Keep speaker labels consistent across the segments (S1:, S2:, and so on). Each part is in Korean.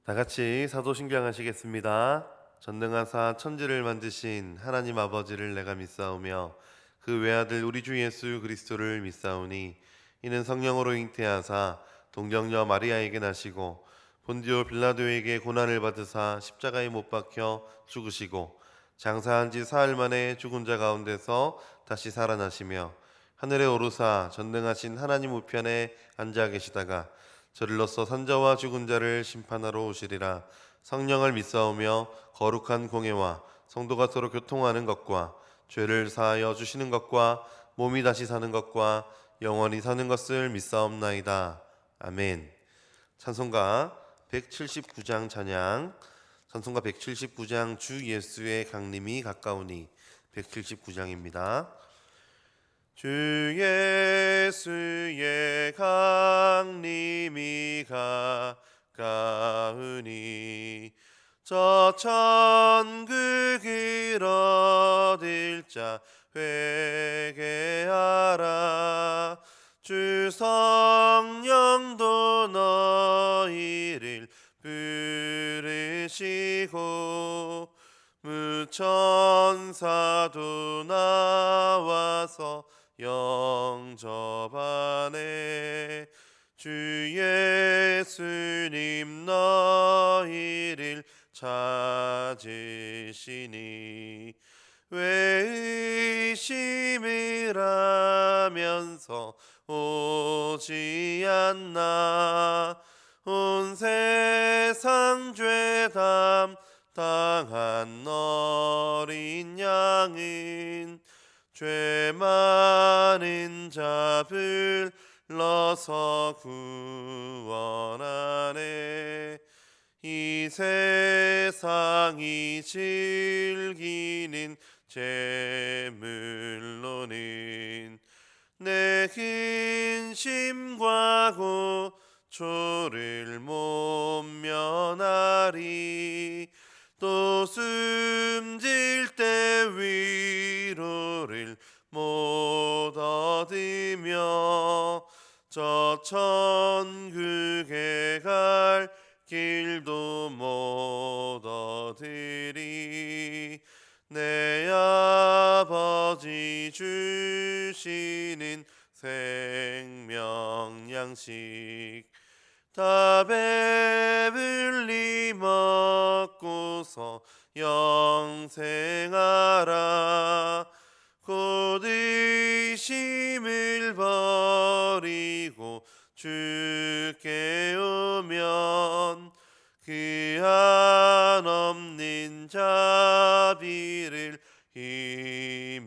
S1: 다 같이 사도신경 하시겠습니다. 전능하사 천지를 만드신 하나님 아버지를 내가 믿사오며 그 외아들 우리 주 예수 그리스도를 믿사오니 이는 성령으로 잉태하사 동정녀 마리아에게 나시고 본디오 빌라도에게 고난을 받으사 십자가에 못 박혀 죽으시고 장사한 지 사흘 만에 죽은 자 가운데서 다시 살아나시며 하늘에 오르사 전능하신 하나님 우편에 앉아 계시다가 저rir로서 산자와 죽은 자를 심판하러 오시리라. 성령을 믿사오며 거룩한 공예와 성도가 서로 교통하는 것과 죄를 사하여 주시는 것과 몸이 다시 사는 것과 영원히 사는 것을 믿사옵나이다. 아멘. 찬송가 179장 찬양. 찬송가 179장 주 예수의 강림이 가까우니 179장입니다. 주 예수의 강림이 가까우니 저 천국을 얻을 자 회개하라. 주 성령도 너희를 부르시고 무천사도 나와서 영접하네. 주 예수님 너희를 찾으시니 왜 의심을 하면서 오지 않나. 온 세상 죄 담당한 어린 양은 죄 많은 자 불러서 구원하네. 이 세상이 즐기는 재물로는 내 근심과 고초를 못 면하리. 또 숨질 때 위로를 못 얻으며 저 천국에 갈 길도 못 얻으리. 내 아버지 주시는 생명 양식 다 배불리 먹고서 영생하라. 곧 의심을 버리고 주께 오면 그 한없는 자비를 힘입으리.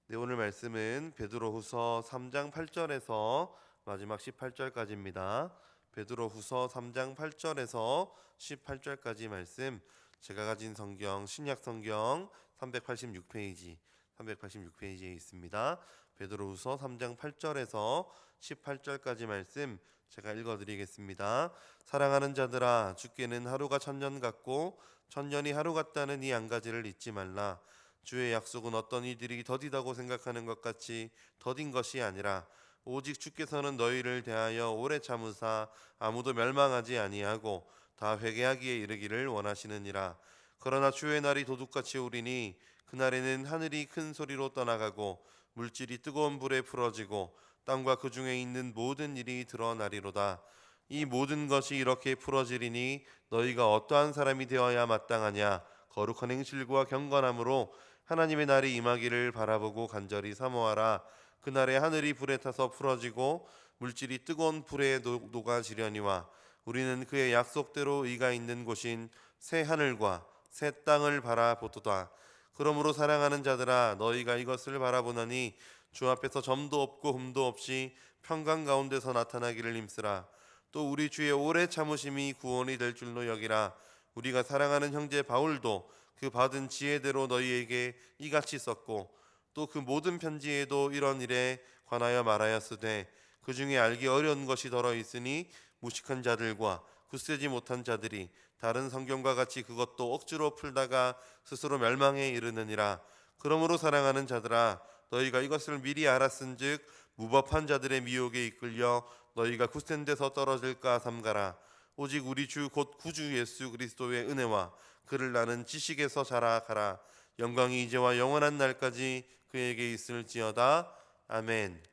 S1: 네, 오늘 말씀은 베드로후서 3장 8절에서 마지막 18절까지입니다. 베드로후서 3장 8절에서 18절까지 말씀, 제가 가진 성경 신약 성경 386페이지에 있습니다. 베드로후서 3장 8절에서 18절까지 말씀 제가 읽어드리겠습니다. 사랑하는 자들아, 주께는 하루가 천년 같고 천년이 하루 같다는 이 한 가지를 잊지 말라. 주의 약속은 어떤 이들이 더디다고 생각하는 것 같이 더딘 것이 아니라 오직 주께서는 너희를 대하여 오래 참으사 아무도 멸망하지 아니하고 다 회개하기에 이르기를 원하시느니라. 그러나 주의 날이 도둑같이 오리니 그날에는 하늘이 큰 소리로 떠나가고 물질이 뜨거운 불에 풀어지고 땅과 그 중에 있는 모든 일이 드러나리로다. 이 모든 것이 이렇게 풀어지리니 너희가 어떠한 사람이 되어야 마땅하냐. 거룩한 행실과 경건함으로 하나님의 날이 임하기를 바라보고 간절히 사모하라. 그날에 하늘이 불에 타서 풀어지고 물질이 뜨거운 불에 녹아지려니와 우리는 그의 약속대로 의가 있는 곳인 새 하늘과 새 땅을 바라보도다. 그러므로 사랑하는 자들아, 너희가 이것을 바라보나니 주 앞에서 점도 없고 흠도 없이 평강 가운데서 나타나기를 힘쓰라. 또 우리 주의 오래 참으심이 구원이 될 줄로 여기라. 우리가 사랑하는 형제 바울도 그 받은 지혜대로 너희에게 이같이 썼고 또 그 모든 편지에도 이런 일에 관하여 말하였으되 그 중에 알기 어려운 것이 더러 있으니 무식한 자들과 굳세지 못한 자들이 다른 성경과 같이 그것도 억지로 풀다가 스스로 멸망에 이르느니라. 그러므로 사랑하는 자들아, 너희가 이것을 미리 알았은즉 무법한 자들의 미혹에 이끌려 너희가 굳센 데서 떨어질까 삼가라. 오직 우리 주 곧 구주 예수 그리스도의 은혜와 그를 아는 지식에서 자라가라. 영광이 이제와 영원한 날까지 그에게 있을지어다. 아멘.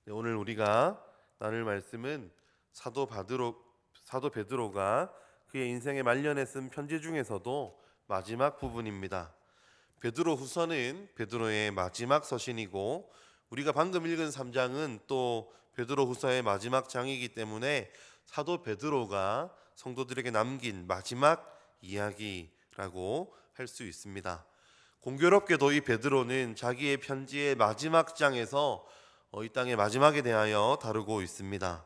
S1: 네, 오늘 우리가 나눌 말씀은 사도 베드로가 그의 인생의 말년에 쓴 편지 중에서도 마지막 부분입니다. 베드로후서는 베드로의 마지막 서신이고 우리가 방금 읽은 3장은 또 베드로후서의 마지막 장이기 때문에 사도 베드로가 성도들에게 남긴 마지막 이야기라고 할 수 있습니다. 공교롭게도 이 베드로는 자기의 편지의 마지막 장에서 이 땅의 마지막에 대하여 다루고 있습니다.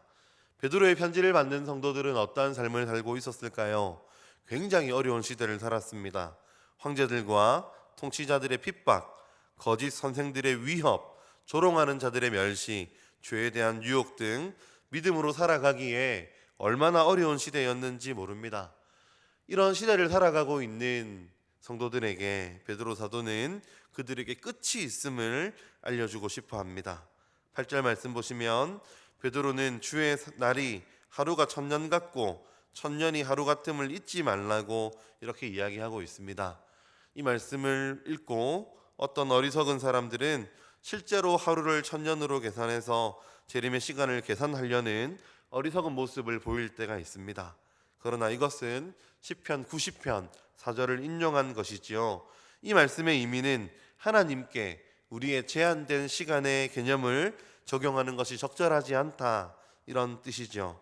S1: 베드로의 편지를 받는 성도들은 어떠한 삶을 살고 있었을까요? 굉장히 어려운 시대를 살았습니다. 황제들과 통치자들의 핍박, 거짓 선생들의 위협, 조롱하는 자들의 멸시, 죄에 대한 유혹 등 믿음으로 살아가기에 얼마나 어려운 시대였는지 모릅니다. 이런 시대를 살아가고 있는 성도들에게 베드로 사도는 그들에게 끝이 있음을 알려주고 싶어 합니다. 8절 말씀 보시면 베드로는 주의 날이 하루가 천년 같고 천년이 하루 같음을 잊지 말라고 이렇게 이야기하고 있습니다. 이 말씀을 읽고 어떤 어리석은 사람들은 실제로 하루를 천년으로 계산해서 재림의 시간을 계산하려는 어리석은 모습을 보일 때가 있습니다. 그러나 이것은 시편 90편 4절을 인용한 것이지요. 이 말씀의 의미는 하나님께 우리의 제한된 시간의 개념을 적용하는 것이 적절하지 않다, 이런 뜻이죠.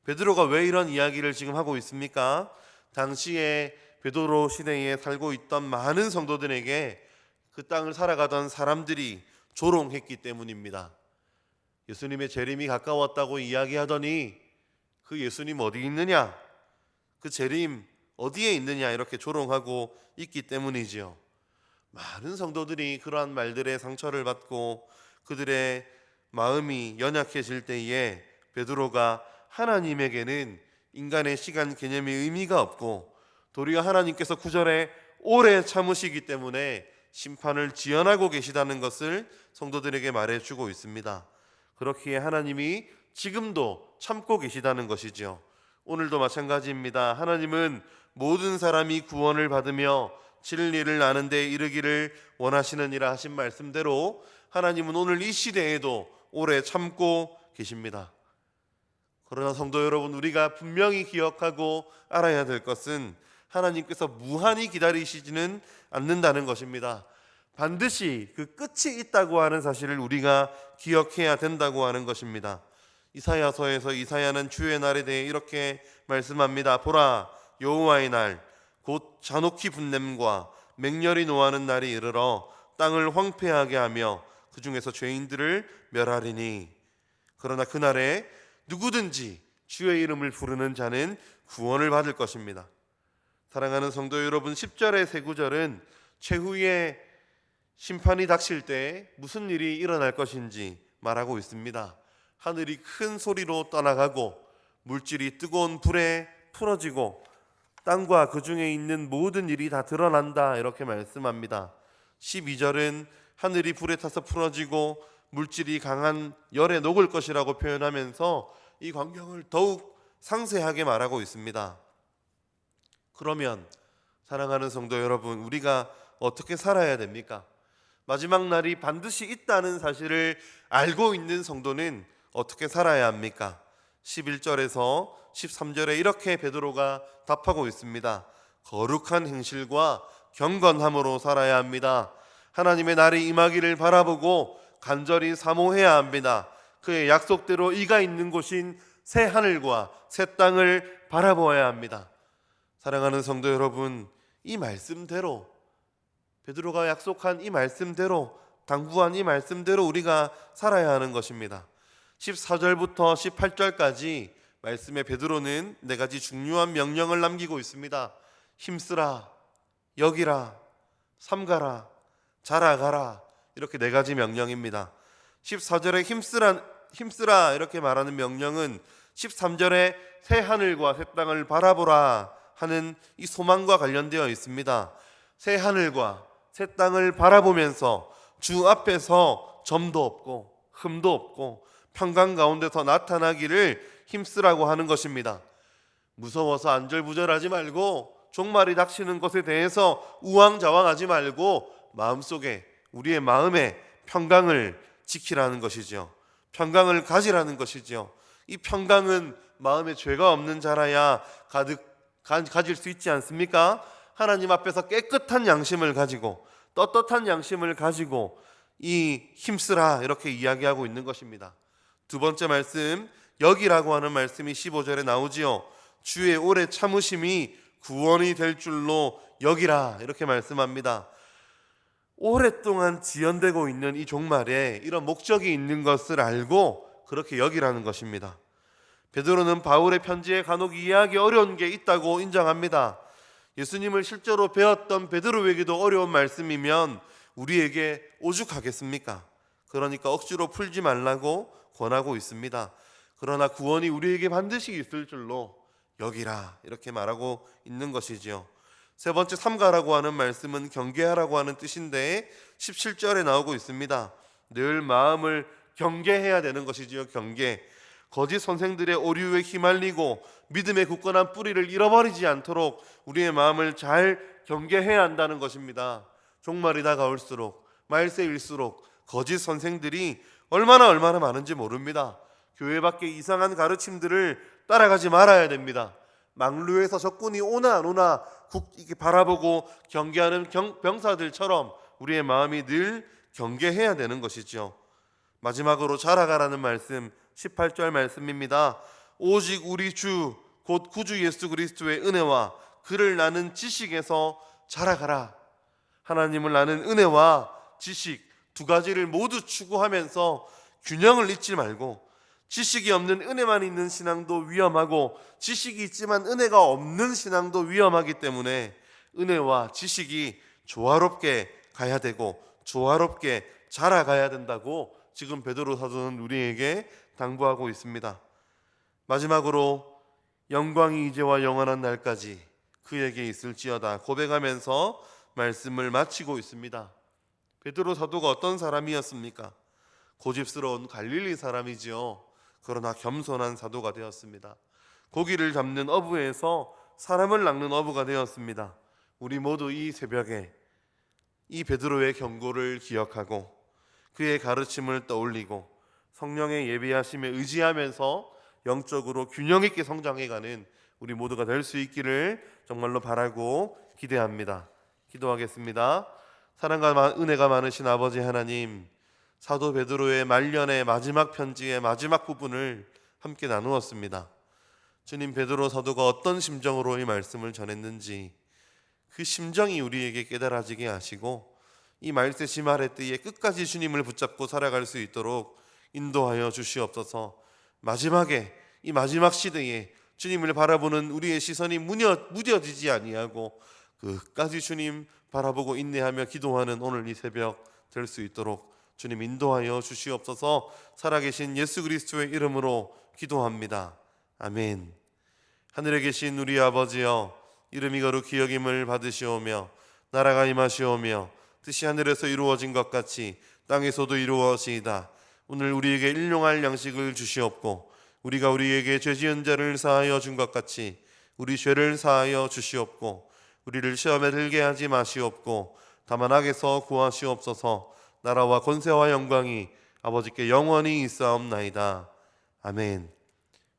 S1: 베드로가 왜 이런 이야기를 지금 하고 있습니까? 당시에 베드로 시대에 살고 있던 많은 성도들에게 그 땅을 살아가던 사람들이 조롱했기 때문입니다. 예수님의 재림이 가까웠다고 이야기하더니 그 예수님 어디 있느냐? 그 재림 어디에 있느냐? 이렇게 조롱하고 있기 때문이지요. 많은 성도들이 그러한 말들에 상처를 받고 그들의 마음이 연약해질 때에 베드로가 하나님에게는 인간의 시간 개념이 의미가 없고 도리어 하나님께서 9절에 오래 참으시기 때문에 심판을 지연하고 계시다는 것을 성도들에게 말해주고 있습니다. 그렇기에 하나님이 지금도 참고 계시다는 것이죠. 오늘도 마찬가지입니다. 하나님은 모든 사람이 구원을 받으며 진리를 아는 데 이르기를 원하시느니라 하신 말씀대로 하나님은 오늘 이 시대에도 오래 참고 계십니다. 그러나 성도 여러분, 우리가 분명히 기억하고 알아야 될 것은 하나님께서 무한히 기다리시지는 않는다는 것입니다. 반드시 그 끝이 있다고 하는 사실을 우리가 기억해야 된다고 하는 것입니다. 이사야서에서 이사야는 주의 날에 대해 이렇게 말씀합니다. 보라, 여호와의 날 곧 잔혹히 분냄과 맹렬히 노하는 날이 이르러 땅을 황폐하게 하며 그 중에서 죄인들을 멸하리니 그러나 그날에 누구든지 주의 이름을 부르는 자는 구원을 받을 것입니다. 사랑하는 성도 여러분, 10절의 세 구절은 최후의 심판이 닥칠 때 무슨 일이 일어날 것인지 말하고 있습니다. 하늘이 큰 소리로 떠나가고 물질이 뜨거운 불에 풀어지고 땅과 그 중에 있는 모든 일이 다 드러난다, 이렇게 말씀합니다. 12절은 하늘이 불에 타서 풀어지고 물질이 강한 열에 녹을 것이라고 표현하면서 이 광경을 더욱 상세하게 말하고 있습니다. 그러면 사랑하는 성도 여러분, 우리가 어떻게 살아야 됩니까? 마지막 날이 반드시 있다는 사실을 알고 있는 성도는 어떻게 살아야 합니까? 11절에서 13절에 이렇게 베드로가 답하고 있습니다. 거룩한 행실과 경건함으로 살아야 합니다. 하나님의 날이 임하기를 바라보고 간절히 사모해야 합니다. 그의 약속대로 이가 있는 곳인 새 하늘과 새 땅을 바라보아야 합니다. 사랑하는 성도 여러분, 이 말씀대로, 베드로가 약속한 이 말씀대로, 당부한 이 말씀대로 우리가 살아야 하는 것입니다. 14절부터 18절까지 말씀에 베드로는 네 가지 중요한 명령을 남기고 있습니다. 힘쓰라, 여기라, 삼가라, 자라가라, 이렇게 네 가지 명령입니다. 14절에 힘쓰라 이렇게 말하는 명령은 13절에 새 하늘과 새 땅을 바라보라 하는 이 소망과 관련되어 있습니다. 새 하늘과 새 땅을 바라보면서 주 앞에서 점도 없고 흠도 없고 평강 가운데서 나타나기를 힘쓰라고 하는 것입니다. 무서워서 안절부절하지 말고 종말이 닥치는 것에 대해서 우왕좌왕하지 말고 마음속에, 우리의 마음에 평강을 지키라는 것이죠. 평강을 가지라는 것이죠. 이 평강은 마음에 죄가 없는 자라야 가질 수 있지 않습니까? 하나님 앞에서 깨끗한 양심을 가지고, 떳떳한 양심을 가지고 이 힘쓰라, 이렇게 이야기하고 있는 것입니다. 두 번째 말씀, 여기라고 하는 말씀이 15절에 나오지요. 주의 오래 참으심이 구원이 될 줄로 여기라, 이렇게 말씀합니다. 오랫동안 지연되고 있는 이 종말에 이런 목적이 있는 것을 알고 그렇게 여기라는 것입니다. 베드로는 바울의 편지에 간혹 이해하기 어려운 게 있다고 인정합니다. 예수님을 실제로 배웠던 베드로에게도 어려운 말씀이면 우리에게 오죽하겠습니까? 그러니까 억지로 풀지 말라고 권하고 있습니다. 그러나 구원이 우리에게 반드시 있을 줄로 여기라, 이렇게 말하고 있는 것이지요. 세 번째, 삼가라고 하는 말씀은 경계하라고 하는 뜻인데 17절에 나오고 있습니다. 늘 마음을 경계해야 되는 것이지요. 경계. 거짓 선생들의 오류에 휘말리고 믿음의 굳건한 뿌리를 잃어버리지 않도록 우리의 마음을 잘 경계해야 한다는 것입니다. 종말이 다가올수록, 말세일수록 거짓 선생들이 얼마나 많은지 모릅니다. 교회 밖에 이상한 가르침들을 따라가지 말아야 됩니다. 망루에서 적군이 오나 안 오나 이렇게 바라보고 경계하는 병사들처럼 우리의 마음이 늘 경계해야 되는 것이죠. 마지막으로 자라가라는 말씀, 18절 말씀입니다. 오직 우리 주 곧 구주 예수 그리스도의 은혜와 그를 나는 지식에서 자라가라. 하나님을 아는 은혜와 지식, 두 가지를 모두 추구하면서 균형을 잊지 말고, 지식이 없는 은혜만 있는 신앙도 위험하고 지식이 있지만 은혜가 없는 신앙도 위험하기 때문에 은혜와 지식이 조화롭게 가야 되고 조화롭게 자라가야 된다고 지금 베드로 사도는 우리에게 당부하고 있습니다. 마지막으로 영광이 이제와 영원한 날까지 그에게 있을지어다 고백하면서 말씀을 마치고 있습니다. 베드로 사도가 어떤 사람이었습니까? 고집스러운 갈릴리 사람이지요. 그러나 겸손한 사도가 되었습니다. 고기를 잡는 어부에서 사람을 낚는 어부가 되었습니다. 우리 모두 이 새벽에 이 베드로의 경고를 기억하고 그의 가르침을 떠올리고 성령의 예비하심에 의지하면서 영적으로 균형 있게 성장해가는 우리 모두가 될 수 있기를 정말로 바라고 기대합니다. 기도하겠습니다. 사랑과 은혜가 많으신 아버지 하나님, 사도 베드로의 말년의 마지막 편지의 마지막 부분을 함께 나누었습니다. 주님, 베드로 사도가 어떤 심정으로 이 말씀을 전했는지 그 심정이 우리에게 깨달아지게 하시고 이 말세 심할의 때에 끝까지 주님을 붙잡고 살아갈 수 있도록 인도하여 주시옵소서. 마지막에, 이 마지막 시대에 주님을 바라보는 우리의 시선이 무뎌지지 아니하고 끝까지 주님 바라보고 인내하며 기도하는 오늘 이 새벽 될 수 있도록 주님 인도하여 주시옵소서. 살아계신 예수 그리스도의 이름으로 기도합니다. 아멘. 하늘에 계신 우리 아버지여, 이름이 거룩히 여김을 받으시오며 나라가 임하시오며 뜻이 하늘에서 이루어진 것 같이 땅에서도 이루어지이다. 오늘 우리에게 일용할 양식을 주시옵고 우리가 우리에게 죄 지은 자를 사하여 준 것 같이 우리 죄를 사하여 주시옵고 우리를 시험에 들게 하지 마시옵고 다만 악에서 구하시옵소서. 나라와 권세와 영광이 아버지께 영원히 있사옵나이다. 아멘.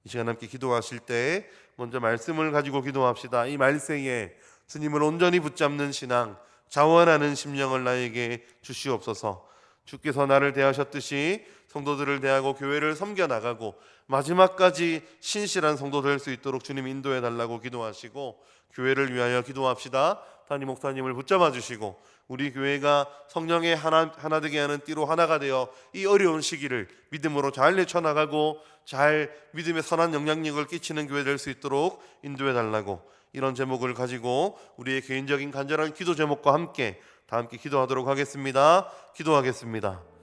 S1: 이 시간 함께 기도하실 때 먼저 말씀을 가지고 기도합시다. 이 말세에 주님을 온전히 붙잡는 신앙, 자원하는 심령을 나에게 주시옵소서. 주께서 나를 대하셨듯이 성도들을 대하고 교회를 섬겨나가고 마지막까지 신실한 성도 될 수 있도록 주님 인도해 달라고 기도하시고 교회를 위하여 기도합시다. 담임 목사님을 붙잡아 주시고 우리 교회가 성령의 하나 되게 하는 띠로 하나가 되어 이 어려운 시기를 믿음으로 잘 헤쳐나가고 잘 믿음의 선한 영향력을 끼치는 교회 될 수 있도록 인도해 달라고, 이런 제목을 가지고 우리의 개인적인 간절한 기도 제목과 함께 다 함께 기도하도록 하겠습니다. 기도하겠습니다.